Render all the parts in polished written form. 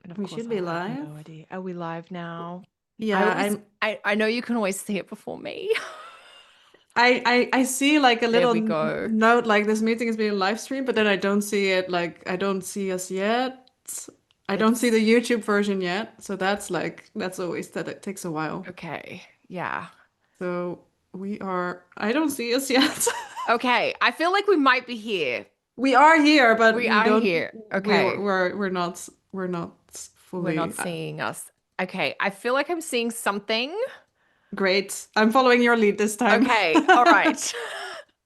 And of We course, should I be have live. no idea. Are we live now? I Yeah, always, I know you can always see it before me. I see like a There little we go. note like this meeting is being live streamed, but then I don't see it like I don't see us yet. I don't see the It's YouTube version yet. So that's always that it takes a while. okay. Yeah. So I don't see us yet. Okay. I feel like we might be here. We are here, but We are here. Okay. we're not We're not fully seeing us. Okay. I feel like I'm seeing something. great. I'm following your lead this time. Okay. All right.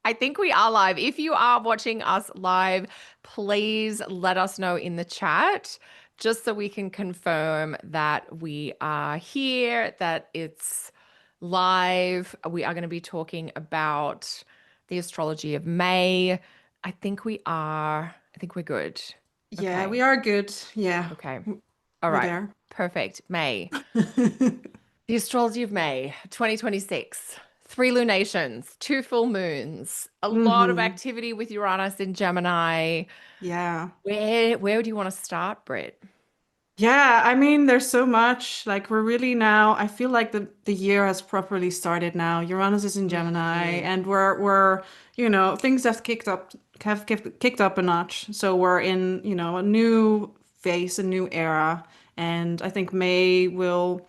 I think we are live. If you are watching us live, please let us know in the chat just so we can confirm that we are here, that it's live. We are going to be talking about the astrology of May. I think we are. I think we're good. Yeah, Okay. we are good. Yeah, Okay. All we're right. there. Perfect. May. The astrology of May 2026. Three lunations, two full moons, a lot of hmm activity with Uranus in Gemini. Yeah. Where do you want to start, Britt? Yeah, I mean, there's so much. Like we're really now, I feel like the year has properly started now. Uranus is in Gemini Mm, and we're things have kicked up a notch. So we're in, a new phase, a new era. And I think May will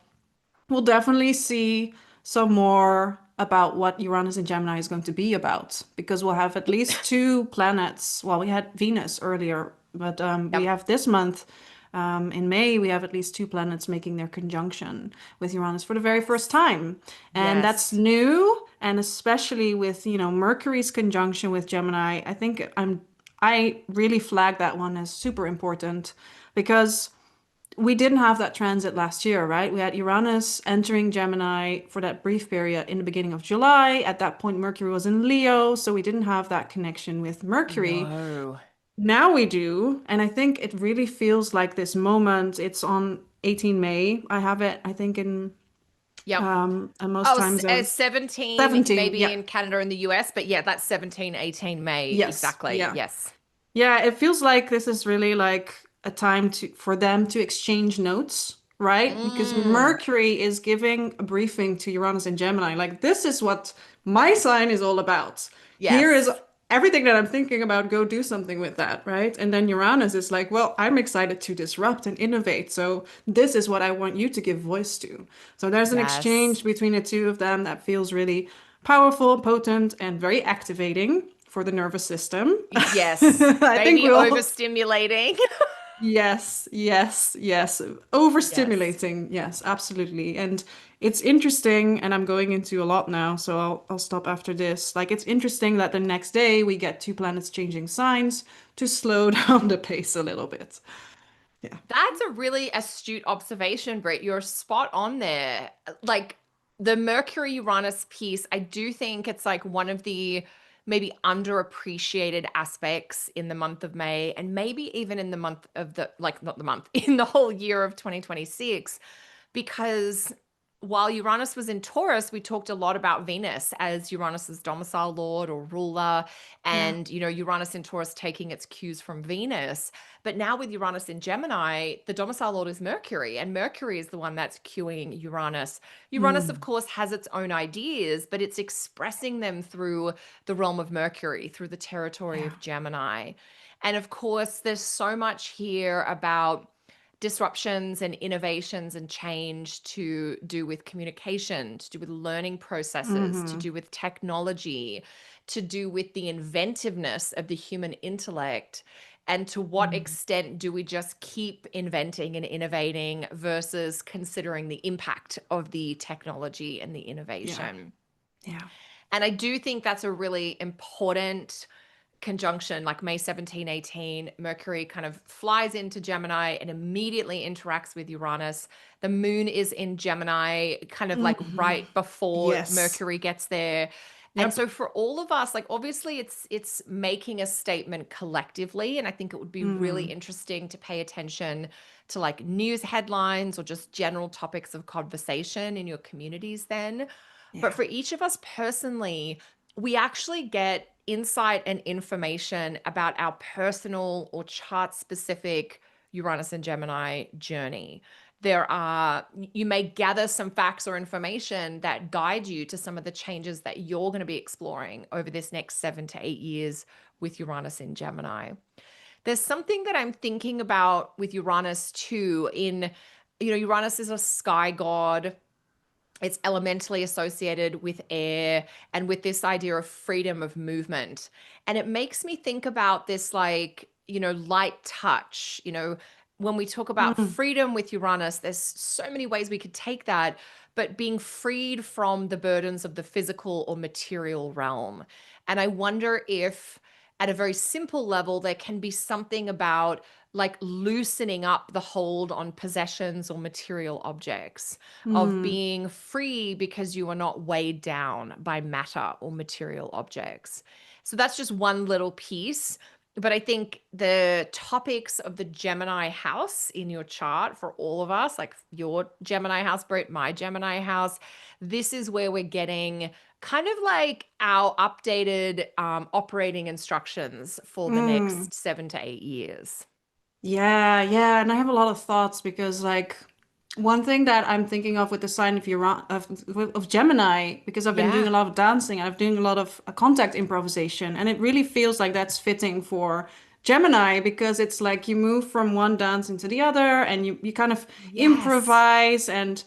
we'll definitely see some more about what Uranus and Gemini is going to be about because we'll have at least two planets. Well, we had Venus earlier, but we yep. have this month, in May, we have at least two planets making their conjunction with Uranus for the very first Yes. time. And that's Yes. new. And especially with, Mercury's conjunction with Gemini, I really flag that one as super important because we didn't have that transit last year, right? We had Uranus entering Gemini for that brief period in the beginning of July. At that point, Mercury was in Leo, so we didn't have that connection with Mercury. No. Now we do, and I think it really feels like this moment. It's on 18 May. I have it, I think, Yep. in most Oh, time zones. 17 17, maybe yeah. in Canada and the US, but yeah, that's 17, 18 May. Yes, Exactly. yeah. Yes. Yeah, it feels like this is really like a time for them to exchange notes, right? Because Mm, Mercury is giving a briefing to Uranus and Gemini. Like, this is what my sign is all about. Here is yes. everything that I'm thinking about. Go do something with that, right? And then Uranus is like, well, I'm excited to disrupt and innovate. So this is what I want you to give voice to. So there's an Yes. exchange between the two of them that feels really powerful, potent, and very activating for the nervous system. Yes. I think Maybe we all, overstimulating. yes, yes, yes. Yes. Overstimulating. Yes, absolutely. And it's interesting, and I'm going into a lot now, so I'll stop after this. Like it's interesting that the next day we get two planets changing signs to slow down the pace a little bit. Yeah. That's a really astute observation, Britt. You're spot on there. Like the Mercury Uranus piece, I do think it's like one of the maybe underappreciated aspects in the month of May, and maybe even in the month of like, not the month, in the whole year of 2026, because while Uranus was in Taurus, we talked a lot about Venus as Uranus's domicile lord or ruler, Yeah. and Uranus in Taurus taking its cues from Venus. But now with Uranus in Gemini, the domicile lord is Mercury, and Mercury is the one that's cueing Uranus. Uranus, of Mm. course, has its own ideas, but it's expressing them through the realm of Mercury, through the territory Yeah. of Gemini. And of course, there's so much here about disruptions and innovations and change to do with communication, to do with learning processes, to hmm do with technology, to do with the inventiveness of the human intellect. And to what hmm extent do we just keep inventing and innovating versus considering the impact of the technology and the Yeah. innovation? Yeah. And I do think that's a really important conjunction, like May 17, 18, Mercury kind of flies into Gemini and immediately interacts with Uranus. The moon is in Gemini, kind of like hmm right before Yes. Mercury gets there. And Yep. so for all of us, like obviously it's making a statement collectively. And I think it would be really Mm. interesting to pay attention to like news headlines or just general topics of conversation in your communities then. But Yeah. for each of us personally, we actually get insight and information about our personal or chart specific Uranus and Gemini journey. You may gather some facts or information that guide you to some of the changes that you're going to be exploring over this next 7 to 8 years with Uranus in Gemini. There's something that I'm thinking about with Uranus too. Uranus is a sky god. It's elementally associated with air and with this idea of freedom of movement. And it makes me think about this, like, light touch. When we talk about Mm, freedom with Uranus, there's so many ways we could take that, but being freed from the burdens of the physical or material realm. And I wonder if, at a very simple level, there can be something about like loosening up the hold on possessions or material objects, of mm, being free because you are not weighed down by matter or material objects. So that's just one little piece. But I think the topics of the Gemini house in your chart for all of us, like your Gemini house, Britt, my Gemini house, this is where we're getting kind of like our updated operating instructions for the mm. next 7 to 8 years. Yeah, yeah, and I have a lot of thoughts because like one thing that I'm thinking of with the sign of of Gemini, because I've been doing Yeah. a lot of dancing, I've doing a lot of contact improvisation, and it really feels like that's fitting for Gemini because it's like you move from one dance into the other and you kind of Yes. improvise and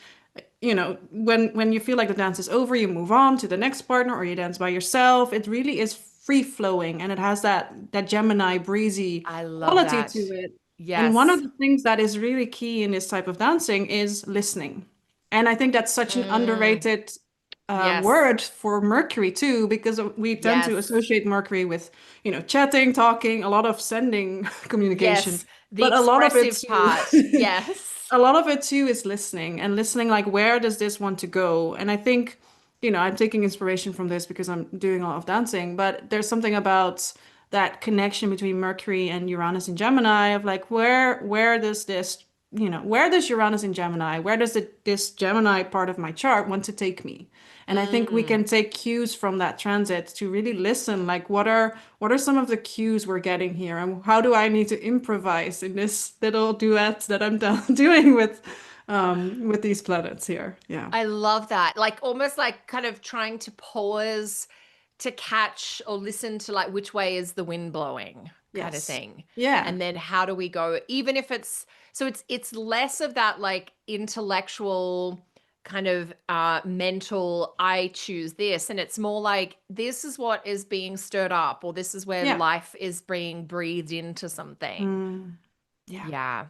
when you feel like the dance is over, you move on to the next partner or you dance by yourself. It really is free flowing and it has that Gemini breezy I love quality to that. it. And one of Yes. the things that is really key in this type of dancing is listening. And I think that's such an Mm, underrated yes. word for Mercury too, because we tend to Yes. associate Mercury with, chatting, talking, a lot of sending communication, Yes. The but a lot of it expressive part. too, Yes. a lot of it too is listening and listening, like, where does this want to go? And I think, I'm taking inspiration from this because I'm doing a lot of dancing, but there's something about that connection between Mercury and Uranus and Gemini of like, where does this, where does Uranus in Gemini, where does this Gemini part of my chart want to take me? And I think we Mm. can take cues from that transit to really listen, like what are some of the cues we're getting here, and how do I need to improvise in this little duet that I'm doing with these planets here? Yeah. I love that. Like almost like kind of trying to pause to catch or listen to like which way is the wind blowing kind of Yes. thing. Yeah. And then how do we go, even if it's less of that like intellectual kind of mental I choose this, and it's more like this is what is being stirred up, or this is where Yeah. life is being breathed into something. Mm, yeah. Yeah.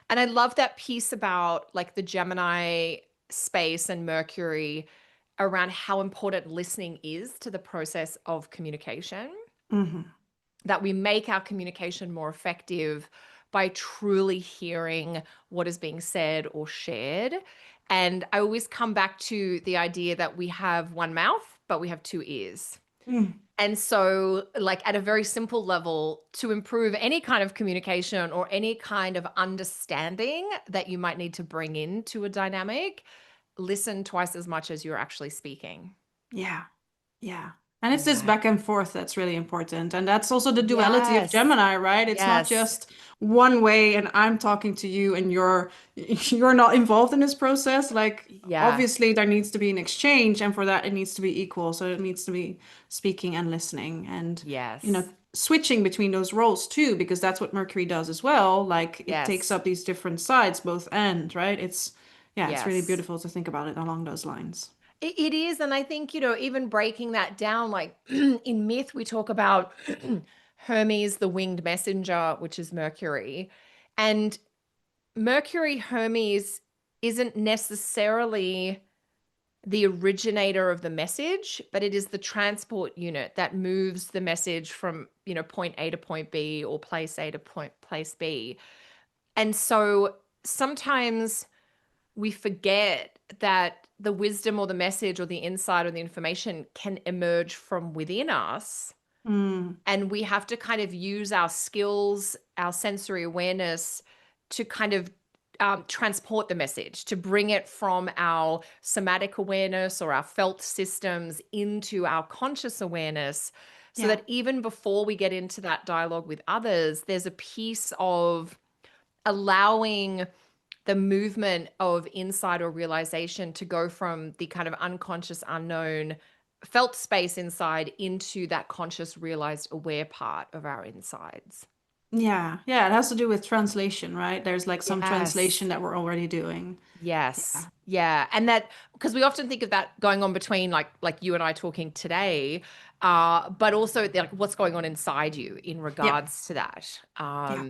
And I love that piece about like the Gemini space and Mercury around how important listening is to the process of communication, Hmm. that we make our communication more effective by truly hearing what is being said or shared. And I always come back to the idea that we have one mouth, but we have two ears. Mm, And so, like, at a very simple level, to improve any kind of communication or any kind of understanding that you might need to bring into a dynamic, listen twice as much as you're actually speaking. yeah. Yeah. And it's this Yeah. back and forth that's really important. And that's also the duality of Yes. Gemini, right? It's not Yes. just one way and I'm talking to you and you're not involved in this process. Like Yeah. obviously there needs to be an exchange and for that it needs to be equal. So it needs to be speaking and listening and Yes. switching between those roles too, because that's what Mercury does as well. Like it takes Yes. up these different sides, both and, right? It's really Yes. beautiful to think about it along those lines. It is. And I think, even breaking that down, like in myth, we talk about Hermes, the winged messenger, which is Mercury. And Mercury Hermes isn't necessarily the originator of the message, but it is the transport unit that moves the message from, point A to point B, or place A to place B. And so sometimes we forget that the wisdom or the message or the insight or the information can emerge from within us. Mm, And we have to kind of use our skills, our sensory awareness to kind of transport the message, to bring it from our somatic awareness or our felt systems into our conscious awareness, so yeah. that even before we get into that dialogue with others, there's a piece of allowing the movement of insight or realization to go from the kind of unconscious, unknown, felt space inside into that conscious, realized, aware part of our insides. Yeah. Yeah. It has to do with translation, right? There's like some Yes. translation that we're already doing. Yeah. Yes. Yeah. And that, because we often think of that going on between like you and I talking today, but also like what's going on inside you in Yep. regards to that. Yeah.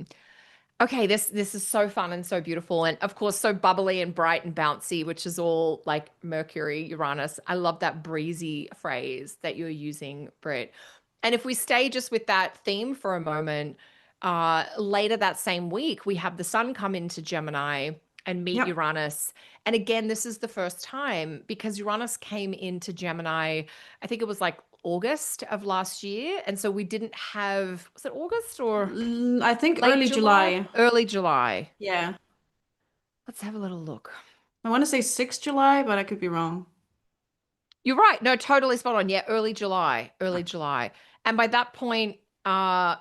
Okay, this is so fun and so beautiful, and of course so bubbly and bright and bouncy, which is all like Mercury, Uranus. I love that breezy phrase that you're using, Britt. And if we stay just with that theme for a moment, later that same week we have the Sun come into Gemini and meet Yep. Uranus. And again, this is the first time because Uranus came into Gemini, I think it was like August of last year, and so we didn't have, was it August or I think late early July? July. Early July. Yeah. Let's have a little look. I want to say 6th July, but I could be wrong. You're right. No, totally spot on. Yeah, early July. Early July. And by that point, uh,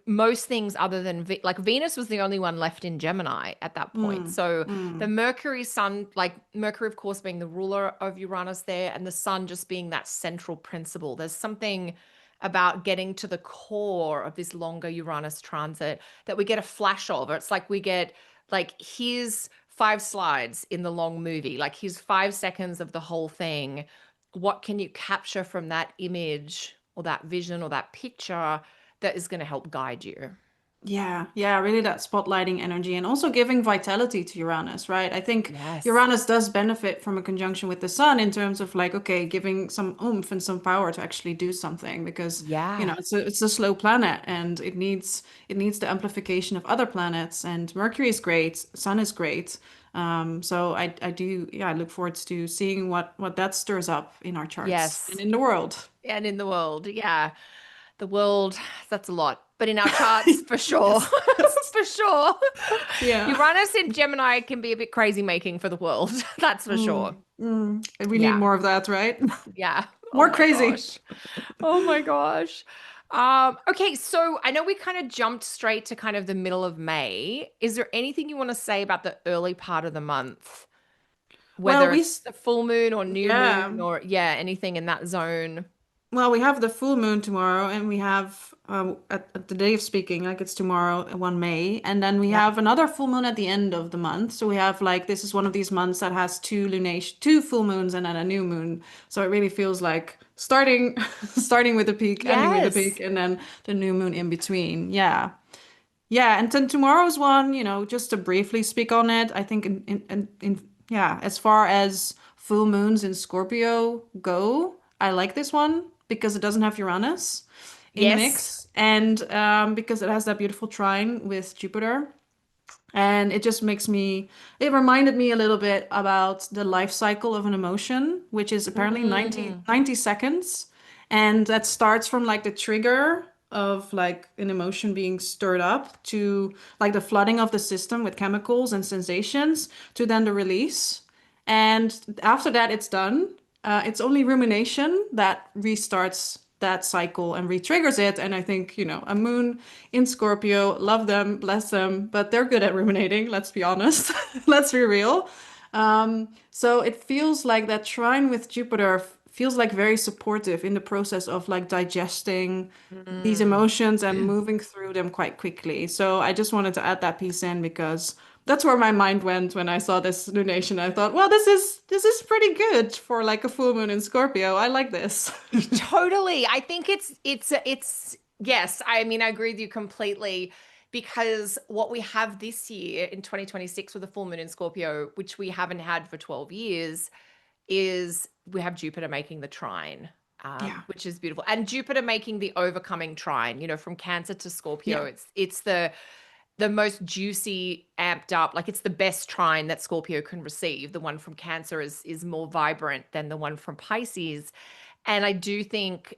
most things other than like Venus was the only one left in Gemini at that point. Mm, So the mm. Mercury Sun, like Mercury, of course, being the ruler of Uranus there, and the Sun just being that central principle. There's something about getting to the core of this longer Uranus transit that we get a flash of. It's like we get like here's 5 slides in the long movie, like here's 5 seconds of the whole thing. What can you capture from that image or that vision or that picture that is going to help guide you? Yeah, yeah, really that spotlighting energy and also giving vitality to Uranus, right? I think Yes. Uranus does benefit from a conjunction with the sun in terms of like, okay, giving some oomph and some power to actually do something because, Yeah. it's a slow planet and it needs the amplification of other planets and Mercury is great, Sun is great. So I do, yeah, I look forward to seeing what that stirs up in our charts and Yes. in the world. And in the world. Yeah. The world, that's a lot. But in our charts, for sure. Yes. Yes. For sure. Yeah. Uranus in Gemini can be a bit crazy making for the world. That's for sure. Mm, mm. We need Yeah. more of that, right? Yeah. Oh More my crazy. gosh. Oh my gosh. Okay, so I know we kind of jumped straight to kind of the middle of May. Is there anything you want to say about the early part of the month? Well, Whether it's the full moon or new yeah. moon or yeah, anything in that zone. Well, we have the full moon tomorrow, and we have at the day of speaking, like it's tomorrow, 1 May, and then we Yeah. have another full moon at the end of the month. So we have like this is one of these months that has two full moons and then a new moon. So it really feels like starting starting with a peak, ending with a peak, Yes. and then the new moon in between. Yeah. Yeah, and then tomorrow's one, just to briefly speak on it, I think yeah, as far as full moons in Scorpio go, I like this one because it doesn't have Uranus in the Yes. mix, and because it has that beautiful trine with Jupiter. And it reminded me a little bit about the life cycle of an emotion, which is apparently Mm. 90 seconds. And that starts from like the trigger of like an emotion being stirred up to like the flooding of the system with chemicals and sensations to then the release. And after that, it's done. It's only rumination that restarts that cycle and re-triggers it. And I think, a moon in Scorpio, love them, bless them, but they're good at ruminating, let's be honest. Let's be real. So it feels like that trine with Jupiter feels like very supportive in the process of like digesting these Mm. emotions and moving through them quite quickly. So I just wanted to add that piece in because that's where my mind went when I saw this lunation. I thought, well, this is pretty good for like a full moon in Scorpio. I like this. Totally. I think it's yes, I mean I agree with you completely because what we have this year in 2026 with the full moon in Scorpio, which we haven't had for 12 years, is we have Jupiter making the trine, Yeah. which is beautiful. And Jupiter making the overcoming trine, from Cancer to Yeah. Scorpio. It's the most juicy, amped up, like it's the best trine that Scorpio can receive. The one from Cancer is more vibrant than the one from Pisces. And I do think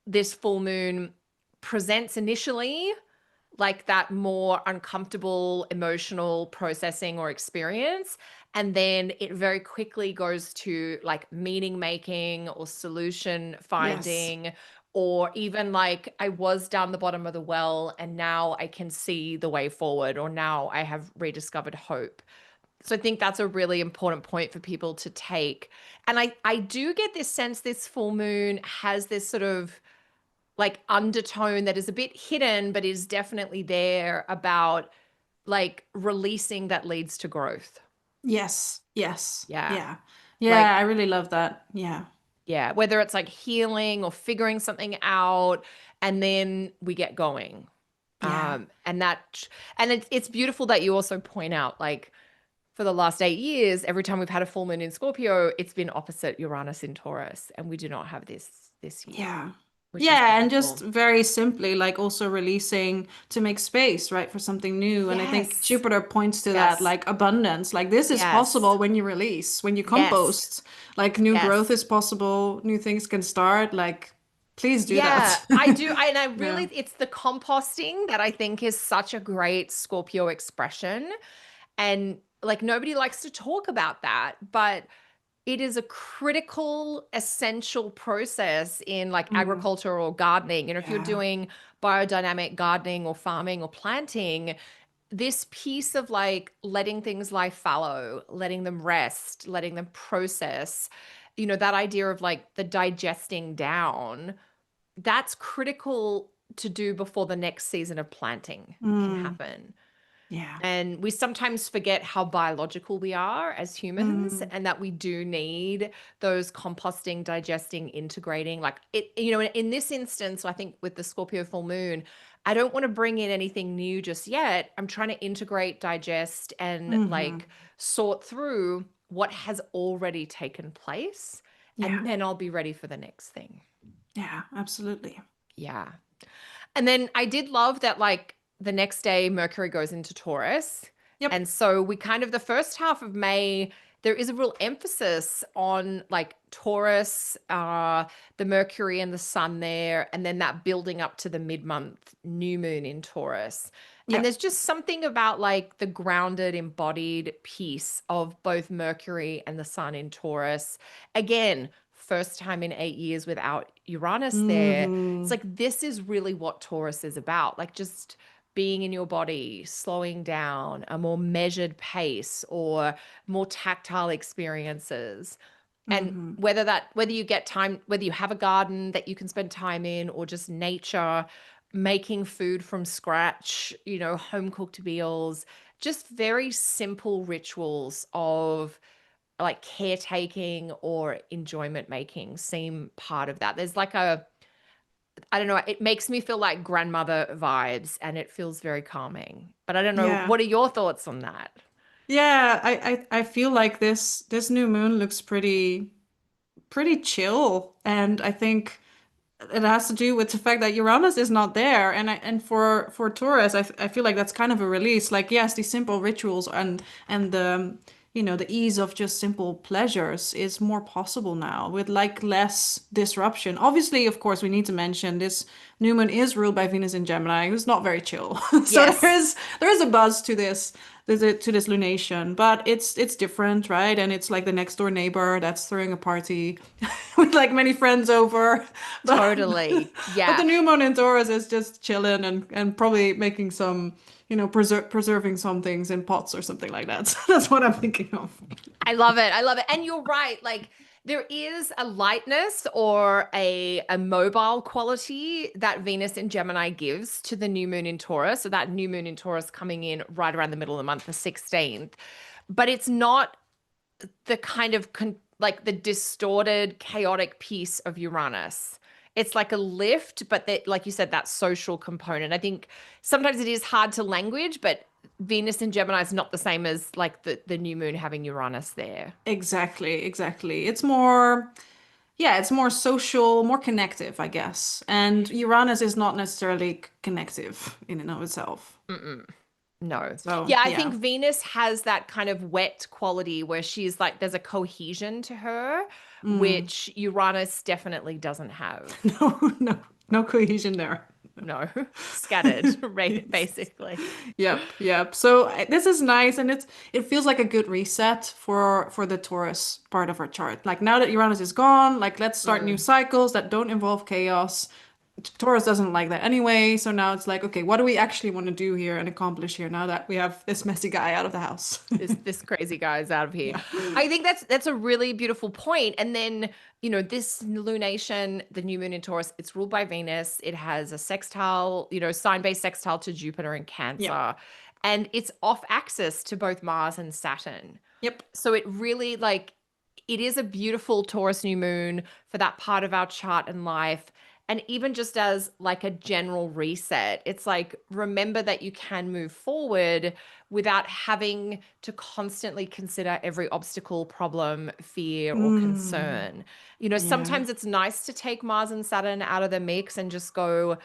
this full moon presents initially like that more uncomfortable emotional processing or experience. And then it very quickly goes to like meaning making or solution Yes. finding or even like I was down the bottom of the well and now I can see the way forward, or now I have rediscovered hope. So I think that's a really important point for people to take. And I do get this sense this full moon has this sort of like undertone that is a bit hidden, but is definitely there about like releasing that leads to growth. Yes. Yes. Yeah. Yeah. Yeah, Like, I really love that. Yeah. yeah, whether it's like healing or figuring something out, and then we get going. Yeah. And that, and it's beautiful that you also point out, like, for the last 8 years, every time we've had a full moon in Scorpio, it's been opposite Uranus in Taurus, and we do not have this year, Yeah. which is Yeah, and just beautiful. very simply, like also releasing to make space, right, for something new. And I think Yes. Jupiter points to that, Yes. like abundance. Like this is Yes. possible when you release, when you Yes. compost. Like new growth Yes. is possible, new things can start. Like, please do Yeah, that. I do. And I really, Yeah. it's the composting that I think is such a great Scorpio expression. And like nobody likes to talk about that, but it is a critical, essential process in like Mm, agriculture or gardening. You know, if you're yeah. doing biodynamic gardening or farming or planting, this piece of like letting things lie fallow, letting them rest, letting them process, that idea of like the digesting down, that's critical to do before the next season of planting can Mm, happen. yeah. And we sometimes forget how biological we are as humans, Mm, and that we do need those composting, digesting, integrating. Like it, in this instance, I think with the Scorpio full moon, I don't want to bring in anything new just yet. I'm trying to integrate, digest, and hmm. like sort through what has already taken place. Yeah. And then I'll be ready for the next thing. Yeah, absolutely. Yeah. And then I did love that, like, the next day, Mercury goes into Taurus. Yep. And so we kind of, the first half of May, there is a real emphasis on like Taurus, the Mercury and the Sun there, and then that building up to the mid month new moon in Taurus. And Yep. there's just something about like the grounded, embodied piece of both Mercury and the Sun in Taurus. Again, first time in 8 years without Uranus there. It's Hmm. like this is really what Taurus is about. Like just being in your body, slowing down, a more measured pace or more tactile experiences. And Hmm. whether you get time, whether you have a garden that you can spend time in, or just nature, making food from scratch, home cooked meals, just very simple rituals of like caretaking or enjoyment making seem part of that. There's like I don't know, it makes me feel like grandmother vibes, and it feels very calming. But I don't know, Yeah. what are your thoughts on that? Yeah, I feel like this new moon looks pretty chill, and I think it has to do with the fact that Uranus is not there, and for Taurus, I feel like that's kind of a release. Like yes, these simple rituals and the the ease of just simple pleasures is more possible now with like less disruption. Obviously, of course, we need to mention this new moon is ruled by Venus in Gemini, who's not very chill. So there Yes, is there is a buzz to this to this lunation, but it's different, right? And it's like the next door neighbor that's throwing a party with like many friends over. But totally. but the Yeah. new moon in Taurus is just chilling and probably making some, preserving some things in pots or something like that. So that's what I'm thinking of. I love it. I love it. And you're right. Like there is a lightness or a mobile quality that Venus in Gemini gives to the new moon in Taurus. So that new moon in Taurus coming in right around the middle of the month, the 16th. But it's not the kind of like the distorted, chaotic piece of Uranus. It's like a lift, but that, like you said, that social component. I think sometimes it is hard to language, but Venus in Gemini is not the same as like the new moon having Uranus there. Exactly, exactly. It's more, yeah, it's more social, more connective, I guess. And Uranus is not necessarily connective in and of itself. Mm-mm. No. So, Yeah, I think yeah. Venus has that kind of wet quality where she's like, there's a cohesion to her, Mm. which Uranus definitely doesn't have. No, no, no cohesion there. No, scattered, right, basically. Yep, yep. So this is nice, and it feels like a good reset for the Taurus part of our chart. Like now that Uranus is gone, like let's start new Mm. cycles that don't involve chaos. Taurus doesn't like that anyway, so now it's like, okay, what do we actually want to do here and accomplish here now that we have this messy guy out of the house? This crazy guy is out of here. Yeah. I think that's a really beautiful point. And then, this lunation, the new moon in Taurus, it's ruled by Venus. It has a sextile, sign-based sextile to Jupiter and Yep. Cancer. And it's off axis to both Mars and Saturn. Yep. So it really it is a beautiful Taurus new moon for that part of our chart and life. And even just as like a general reset, it's like remember that you can move forward without having to constantly consider every obstacle, problem, fear, or Mm, concern. yeah. Sometimes it's nice to take Mars and Saturn out of the mix and just go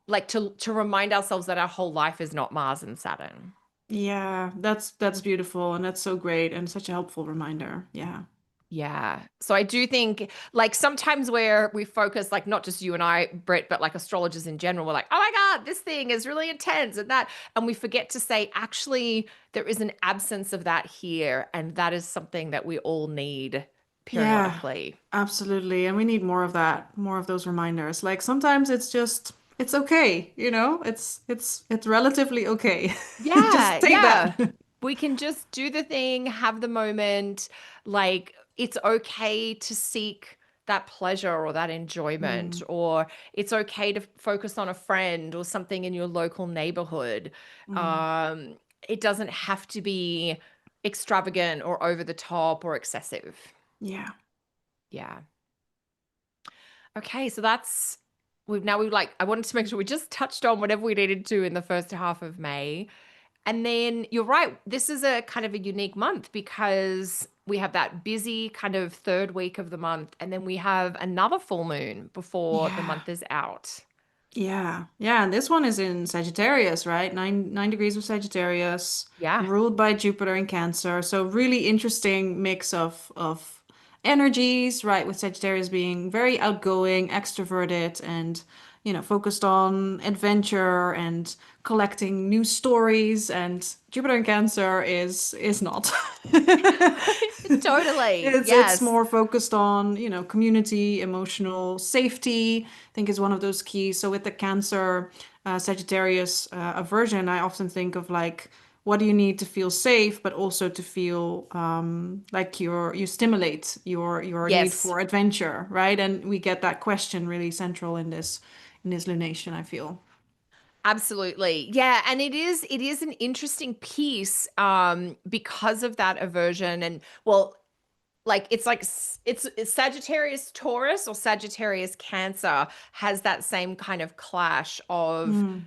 like to remind ourselves that our whole life is not Mars and Saturn. Yeah, that's beautiful and that's so great and such a helpful reminder. Yeah. Yeah. So I do think like sometimes where we focus, like not just you and I, Britt, but like astrologers in general, we're like, oh my God, this thing is really intense and that. And we forget to say, actually, there is an absence of that here. And that is something that we all need Yeah, periodically. absolutely. And we need more of that, more of those reminders. Like sometimes it's okay, you know? It's relatively okay. Just Yeah. take Yeah. that. We can just do the thing, have the moment. Like it's okay to seek that pleasure or that enjoyment, Mm, or it's okay to focus on a friend or something in your local neighborhood. mm, Um, it doesn't have to be extravagant or over the top or excessive. yeah. Yeah. Okay, so that's we've like I wanted to make sure we just touched on whatever we needed to in the first half of May. And then you're right. This is a kind of a unique month because we have that busy kind of third week of the month, and then we have another full moon before the Yeah. month is out. Yeah. Yeah. And this one is in Sagittarius, right? Nine degrees of Sagittarius, Yeah. ruled by Jupiter in Cancer. So really interesting mix of energies, right? With Sagittarius being very outgoing, extroverted, and focused on adventure and collecting new stories. And Jupiter in Cancer is not. Totally. It's Yes. more focused on, community, emotional safety, I think is one of those keys. So with the Cancer Sagittarius aversion, I often think of like, what do you need to feel safe, but also to feel like you stimulate your need Yes. for adventure, right? And we get that question really central in this lunation, I feel. Absolutely. Yeah, and it is an interesting piece because of that aversion and well like it's Sagittarius Taurus or Sagittarius Cancer has that same kind of clash of Mm,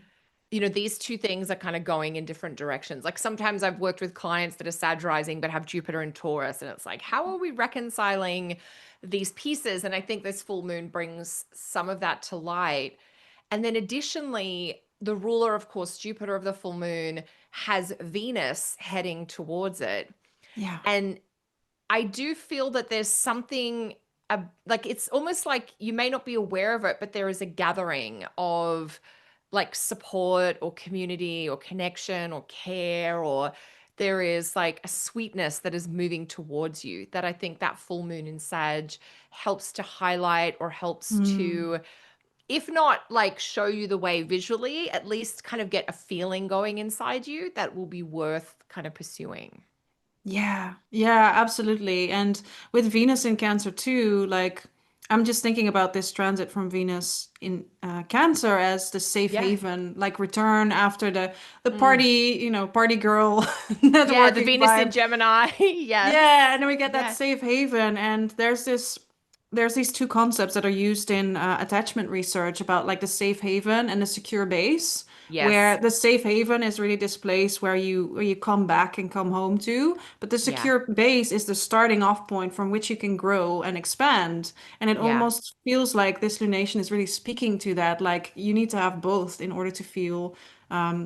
these two things are kind of going in different directions. Like sometimes I've worked with clients that are Sag rising but have Jupiter and Taurus, and it's like, how are we reconciling these pieces? And I think this full moon brings some of that to light. And then additionally, the ruler, of course, Jupiter of the full moon has Venus heading towards it. yeah. And I do feel that there's something like it's almost like you may not be aware of it, but there is a gathering of like support or community or connection or care, or there is like a sweetness that is moving towards you that I think that full moon in Sag helps to highlight or helps Mm. to, if not like show you the way visually, at least kind of get a feeling going inside you that will be worth kind of pursuing. Yeah, yeah, absolutely. And with Venus in Cancer too, like I'm just thinking about this transit from Venus in Cancer as the safe Yeah. haven, like return after the Mm. party, party girl Yeah, the networking Venus in vibe. Gemini. Yes. Yeah, and then we get that Yeah. safe haven, and there's these two concepts that are used in attachment research about like the safe haven and the secure base, where Yes. the safe haven is really this place where you come back and come home to, but the Yeah. secure base is the starting off point from which you can grow and expand. And it Yeah. almost feels like this lunation is really speaking to that, like you need to have both in order to feel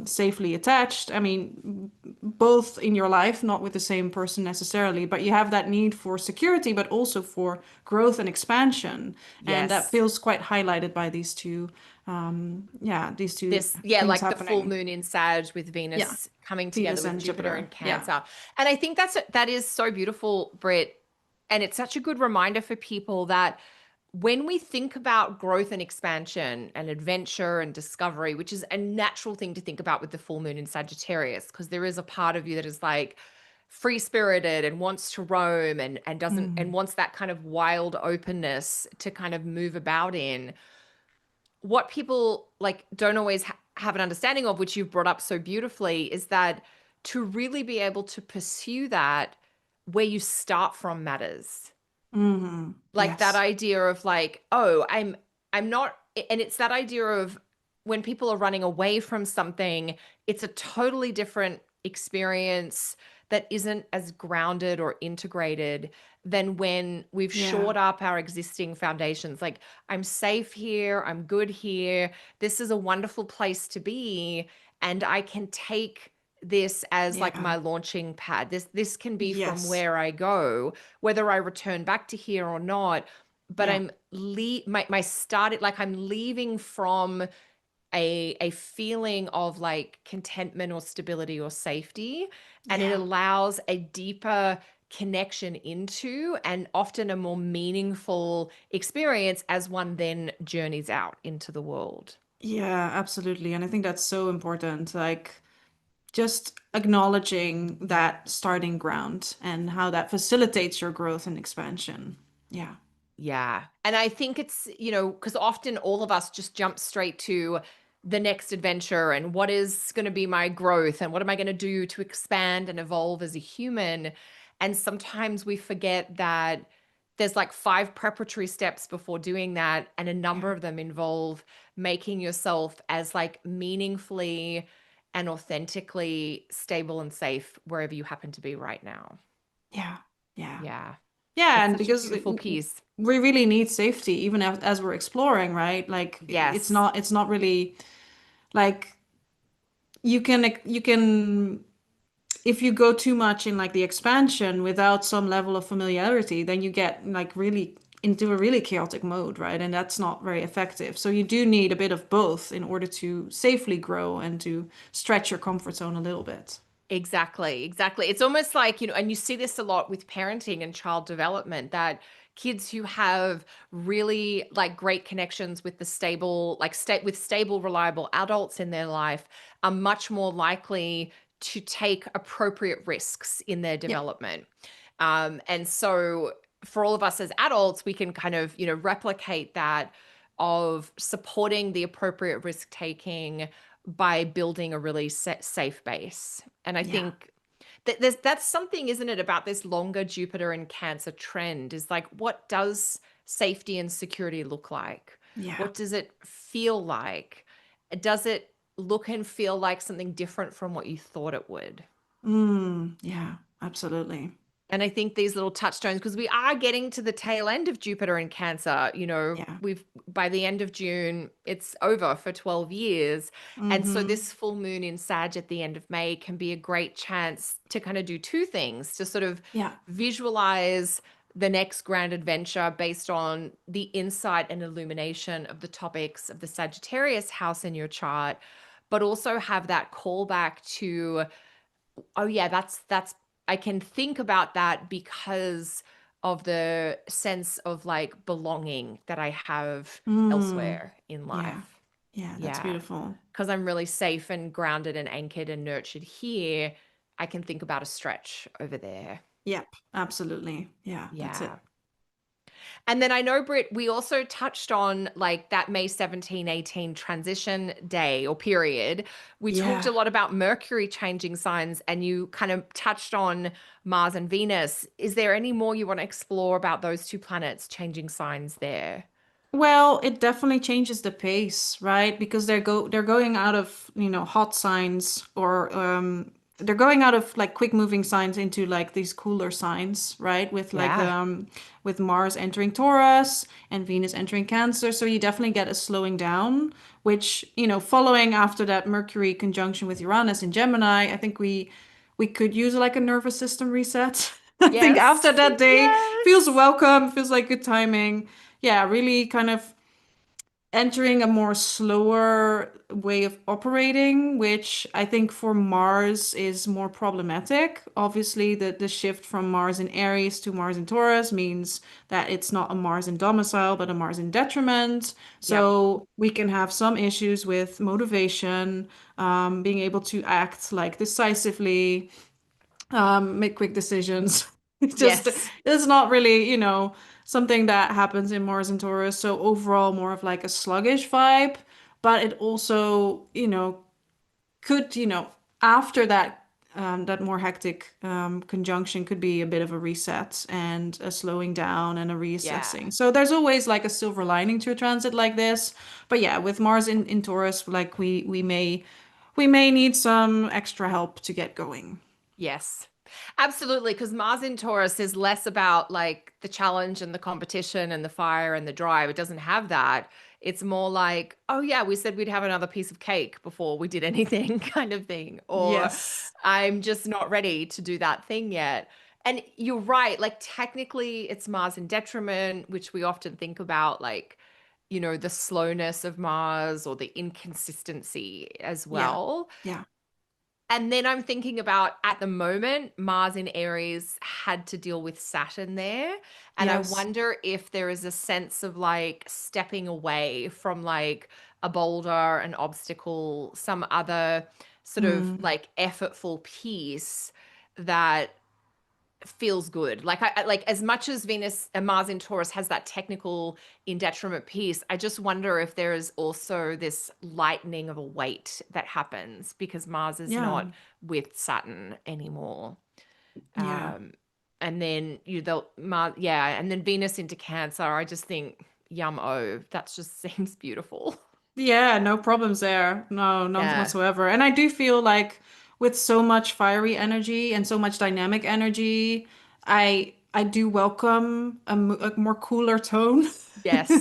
safely attached. I mean, both in your life, not with the same person necessarily, but you have that need for security, but also for growth and expansion. And that Yes. feels quite highlighted by these two, yeah, these two This, yeah, things like the full happening. moon in Sag with Yeah, Venus coming together Venus with and Jupiter in Jupiter. Yeah. Cancer. And I think that is so beautiful, Britt. And it's such a good reminder for people that when we think about growth and expansion and adventure and discovery, which is a natural thing to think about with the full moon in Sagittarius, because there is a part of you that is like free spirited and wants to roam and doesn't and Mm. wants that kind of wild openness to kind of move about in. What people like don't always have an understanding of, which you've brought up so beautifully, is that to really be able to pursue that, where you start from matters. Hmm. Like that Yes. idea of like, oh, I'm not, and it's that idea of when people are running away from something, it's a totally different experience that isn't as grounded or integrated than when we've Yeah. shored up our existing foundations. Like, I'm safe here, I'm good here, this is a wonderful place to be, and I can take this as like Yeah. my launching pad. This can be from Yes. where I go, whether I return back to here or not. But Yeah. I'm my started like I'm leaving from a feeling of like contentment or stability or safety, and it Yeah. allows a deeper connection into and often a more meaningful experience as one then journeys out into the world. Yeah, absolutely. And I think that's so important. Like, just acknowledging that starting ground and how that facilitates your growth and expansion. Yeah. Yeah. And I think it's, because often all of us just jump straight to the next adventure and what is going to be my growth and what am I going to do to expand and evolve as a human. And sometimes we forget that there's like five preparatory steps before doing that. And a Yeah. number of them involve making yourself as like meaningfully and authentically stable and safe wherever you happen to be right now. Yeah. Yeah. Yeah. Yeah, It's and such a because beautiful piece. we really need safety even as we're exploring, right? Like Yes. it's not really like you can if you go too much in like the expansion without some level of familiarity, then you get like really into a really chaotic mode, right? And that's not very effective. So you do need a bit of both in order to safely grow and to stretch your comfort zone a little bit. Exactly, exactly. It's almost like, and you see this a lot with parenting and child development, that kids who have really like great connections with the stable, like state with stable, reliable adults in their life are much more likely to take appropriate risks in their Yeah. development. And so for all of us as adults, we can kind of, replicate that of supporting the appropriate risk taking by building a really safe base. And I Yeah. think that's something, isn't it, about this longer Jupiter and Cancer trend is like, what does safety and security look like? Yeah. What does it feel like? Does it look and feel like something different from what you thought it would? Yeah, absolutely. And I think these little touchstones, because we are getting to the tail end of Jupiter in Cancer, Yeah. we've by the end of June, it's over for 12 years. And so Mm-hmm. this full moon in Sag at the end of May can be a great chance to kind of do two things, to sort of Yeah. visualize the next grand adventure based on the insight and illumination of the topics of the Sagittarius house in your chart, but also have that callback to, oh yeah, that's I can think about that because of the sense of like belonging that I have Mm. elsewhere in Yeah. life. Yeah, that's Yeah. beautiful. Because I'm really safe and grounded and anchored and nurtured here, I can think about a stretch over there. Yep, absolutely. Yeah, that's Yeah. it. And then I know, Britt, we also touched on like that May 17, 18 transition day or period. We talked Yeah. a lot about Mercury changing signs and you kind of touched on Mars and Venus. Is there any more you want to explore about those two planets changing signs there? Well, it definitely changes the pace, right? Because they're going out of, hot signs or they're going out of like quick moving signs into like these cooler signs, right? Yeah. With Mars entering Taurus and Venus entering Cancer. So you definitely get a slowing down, which, following after that Mercury conjunction with Uranus in Gemini, I think we could use like a nervous system reset. I think after Yes. that day feels Yes. welcome, feels like good timing. Yeah, really kind of entering a more slower way of operating, which I think for Mars is more problematic. Obviously, the shift from Mars in Aries to Mars in Taurus means that it's not a Mars in domicile, but a Mars in detriment. Yep. So we can have some issues with motivation, being able to act like decisively, make quick decisions. It just Yes. it's not really, something that happens in Mars and Taurus. So overall, more of like a sluggish vibe, but it also, could, after that more hectic conjunction could be a bit of a reset and a slowing down and a Yeah. reassessing. So there's always like a silver lining to a transit like this. But yeah, with Mars in Taurus, like we may need some extra help to get going. Yes. Absolutely, because Mars in Taurus is less about like the challenge and the competition and the fire and the drive. It doesn't have that. It's more like, oh yeah, we said we'd have another piece of cake before we did anything kind of thing. Or Yes. I'm just not ready to do that thing yet. And you're right, like technically it's Mars in detriment, which we often think about like, the slowness of Mars or the inconsistency as Yeah. well. Yeah. And then I'm thinking about at the moment, Mars in Aries had to deal with Saturn there. And I Yes. wonder if there is a sense of like stepping away from like a boulder, an obstacle, some other sort of Mm. like effortful piece that feels good. Like like as much as Venus and Mars in Taurus has that technical in detriment piece, I just wonder if there is also this lightening of a weight that happens because Mars is Yeah. not with Saturn anymore. Yeah. Um and then the Mars, yeah, and then Venus into Cancer, I just think yum oh, that just seems beautiful. Yeah, no problems there. No, none Yeah. whatsoever. And I do feel like with so much fiery energy and so much dynamic energy, I do welcome a more cooler tone. Yes.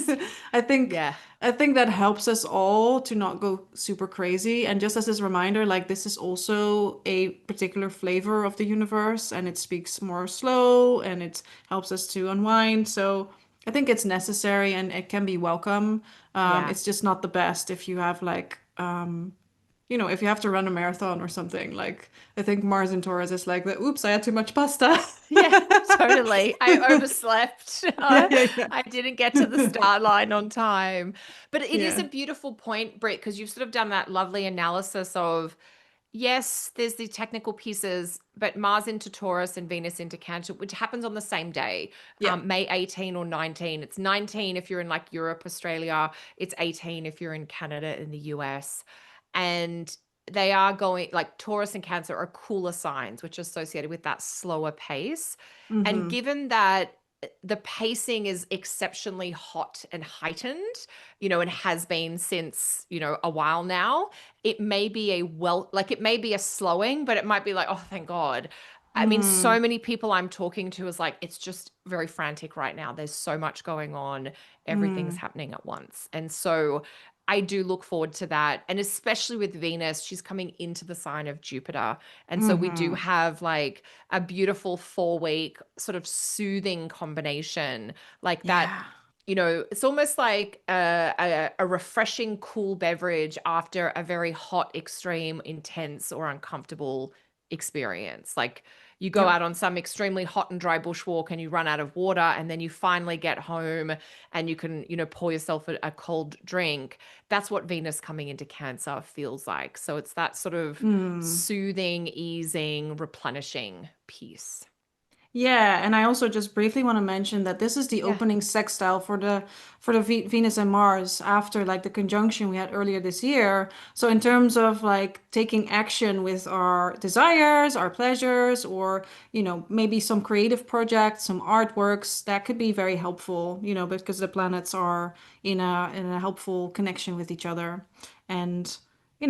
I think Yeah. I think that helps us all to not go super crazy. And just as this reminder, like this is also a particular flavor of the universe and it speaks more slow and it helps us to unwind. So I think it's necessary and it can be welcome. Yeah. It's just not the best if you have like, if you have to run a marathon or something. Like I think Mars and Taurus is like the oops, I had too much pasta. Yeah, totally. I overslept. Yeah, yeah, yeah. I didn't get to the start line on time. But it is a Yeah. beautiful point, Britt, because you've sort of done that lovely analysis of yes, there's the technical pieces, but Mars into Taurus and Venus into Cancer, which happens on the same day, Yeah. May 18 or 19. It's 19 if you're in like Europe, Australia. It's 18 if you're in Canada and the US. And they are going like Taurus and Cancer are cooler signs, which are associated with that slower pace. And Mm-hmm. given that the pacing is exceptionally hot and heightened, and has been since, a while now, it may be it may be a slowing, but it might be like, oh, thank God. I mean, Mm, so many people I'm talking to is like, it's just very frantic right now. There's so much going on. Everything's mm, happening at once. And so I do look forward to that. And especially with Venus, she's coming into the sign of Jupiter. And so we do mm-hmm. have like a beautiful 4 week sort of soothing combination like that. Yeah. It's almost like a refreshing, cool beverage after a very hot, extreme, intense, or uncomfortable experience. Like you go Yep. out on some extremely hot and dry bushwalk and you run out of water, and then you finally get home and you can, pour yourself a cold drink. That's what Venus coming into Cancer feels like. So it's that sort of Mm. soothing, easing, replenishing piece. Yeah, and I also just briefly want to mention that this is the Yeah. opening sextile for the Venus and Mars after like the conjunction we had earlier this year. So in terms of like taking action with our desires, our pleasures, or maybe some creative projects, some artworks, that could be very helpful, because the planets are in a helpful connection with each other. And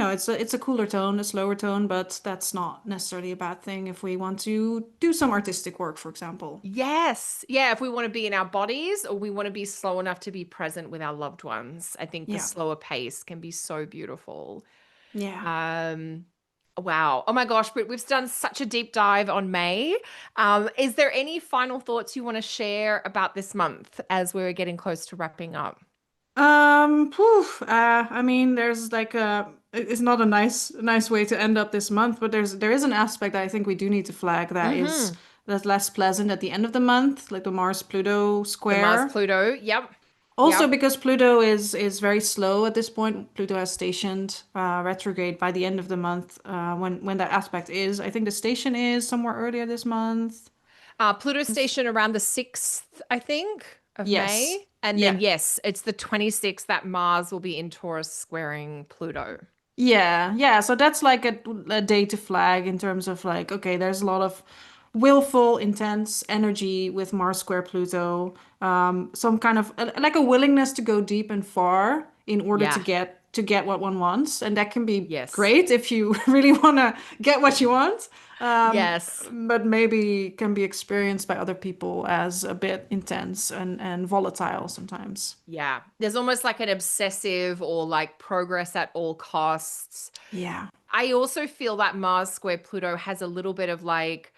it's a cooler tone, a slower tone, but that's not necessarily a bad thing if we want to do some artistic work, for example. Yes. Yeah. If we want to be in our bodies or we want to be slow enough to be present with our loved ones, I think the Yeah. slower pace can be so beautiful. Yeah. Um, wow. Oh my gosh, Britt, we've done such a deep dive on May. Is there any final thoughts you want to share about this month as we're getting close to wrapping up? I mean, there's like it's not a nice way to end up this month, but there is an aspect that I think we do need to flag Mm-hmm. that's less pleasant at the end of the month, like the Mars-Pluto The Mars square. Pluto. Yep. Also, Yep. because Pluto is very slow at this point, Pluto has stationed retrograde by the end of the month. When that aspect is, I think the station is somewhere earlier this month. Pluto station around the 6th, I think, of Yes. May. And then, Yeah. yes, it's the 26th that Mars will be in Taurus squaring Pluto. Yeah, yeah. So that's like a day to flag in terms of like, okay, there's a lot of willful, intense energy with Mars square Pluto. Some kind of like a willingness to go deep and far in order Yeah. to get what one wants, and that can be Yes. great if you really want to get what you want. Um, Yes. but maybe can be experienced by other people as a bit intense and volatile sometimes. Yeah. There's almost like an obsessive or like progress at all costs. Yeah. I also feel that Mars square Pluto has a little bit of like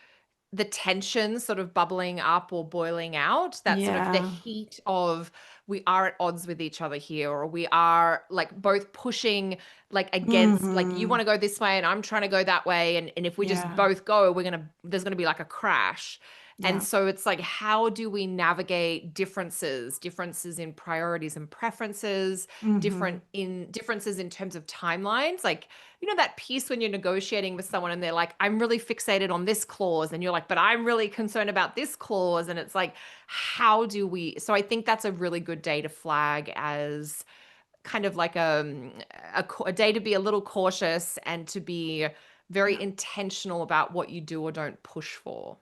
the tension sort of bubbling up or boiling out, that sort of the Yeah. heat of we are at odds with each other here, or we are like both pushing like against, like you Hmm. want to go this way and I'm trying to go that way. And if we just Yeah. both go, there's gonna be like a crash. And Yeah. so it's like, how do we navigate differences in priorities and preferences, Hmm. differences in terms of timelines? Like, that piece when you're negotiating with someone and they're like, I'm really fixated on this clause. And you're like, but I'm really concerned about this clause. And it's like, how do we? So I think that's a really good day to flag as kind of like a day to be a little cautious and to be very Yeah. intentional about what you do or don't push for.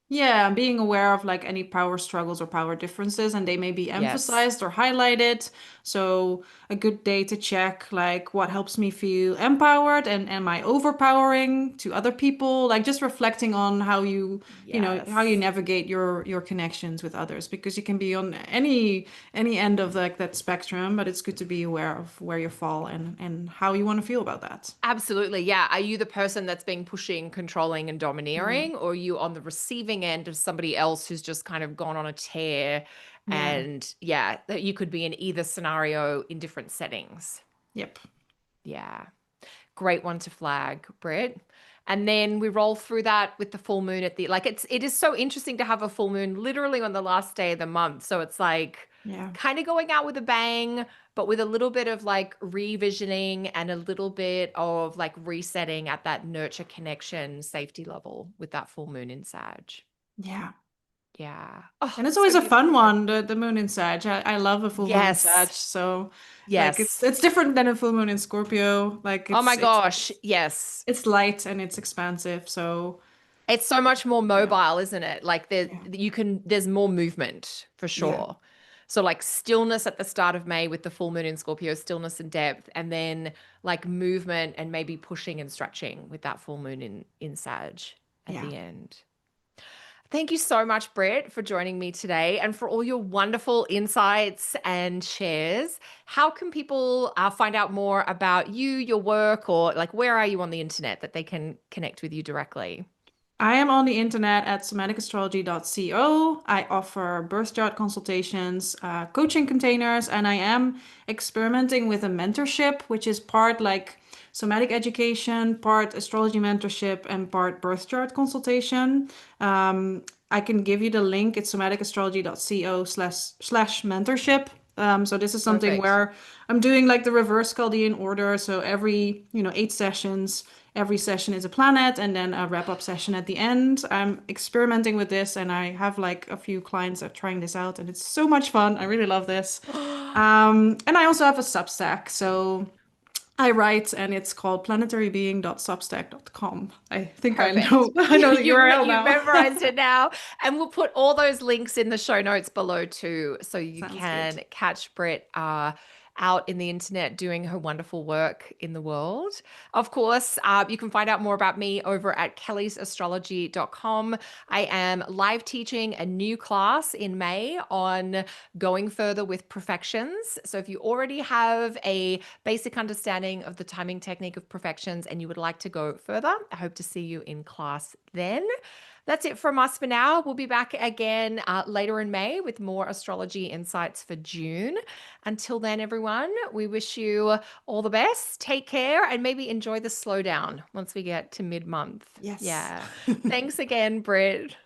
Yeah, and being aware of like any power struggles or power differences, and they may be Yes. emphasized or highlighted. So a good day to check like what helps me feel empowered and am I overpowering to other people? Like just reflecting on how you Yes. navigate your connections with others, because you can be on any end of like that spectrum, but it's good to be aware of where you fall and how you want to feel about that. Absolutely. Yeah. Are you the person that's being pushing, controlling, and Mm. domineering? Or are you on the receiving end of somebody else who's just kind of gone on a tear? Yeah. And yeah, that you could be in either scenario in different settings. Yep. Yeah. Great one to flag, Britt. And then we roll through that with the full moon at the like it is so interesting to have a full moon literally on the last day of the month. So it's like Yeah. kind of going out with a bang, but with a little bit of like revisioning and a little bit of like resetting at that nurture connection safety level with that full moon in Sag. Yeah. Yeah. Oh, And it's so always a fun beautiful, Britt. one, the moon in Sag. I love a full moon in Sag, Yes. so like it's Yes. it's different than a full moon in Scorpio. Like Oh my it's gosh. it's Yes. it's light and it's expansive. So It's so much more yeah, mobile, isn't it? Like yeah, there's more movement for yeah, sure. So like stillness at the start of May with the full moon in Scorpio, stillness and depth, and then like movement and maybe pushing and stretching with that full moon in Sag at yeah. the end. Thank you so much, Britt, for joining me today and for all your wonderful insights and shares. How can people find out more about you, your work, or like where are you on the internet that they can connect with you directly? I am on the internet at somaticastrology.co. I offer birth chart consultations, coaching containers, and I am experimenting with a mentorship, which is part like somatic education, part astrology mentorship, and part birth chart consultation. I can give you the link. It's somaticastrology.co/slash mentorship. So this is something Perfect. where I'm doing like the reverse Chaldean order. So every, 8 sessions. Every session is a planet and then a wrap-up session at the end. I'm experimenting with this and I have like a few clients that are trying this out and it's so much fun. I really love this. And I also have a Substack. So I write and it's called planetarybeing.substack.com. I think I know Perfect. I know the URL You've now. memorized it now. And we'll put all those links in the show notes below too, so you Sounds good. can catch Britt out in the internet doing her wonderful work in the world. Of course, you can find out more about me over at kellysastrology.com. I am live teaching a new class in May on going further with perfections. So if you already have a basic understanding of the timing technique of perfections and you would like to go further, I hope to see you in class then. That's it from us for now. We'll be back again later in May with more astrology insights for June. Until then, everyone, we wish you all the best. Take care and maybe enjoy the slowdown once we get to mid month. Yes. Yeah. Thanks again, Britt.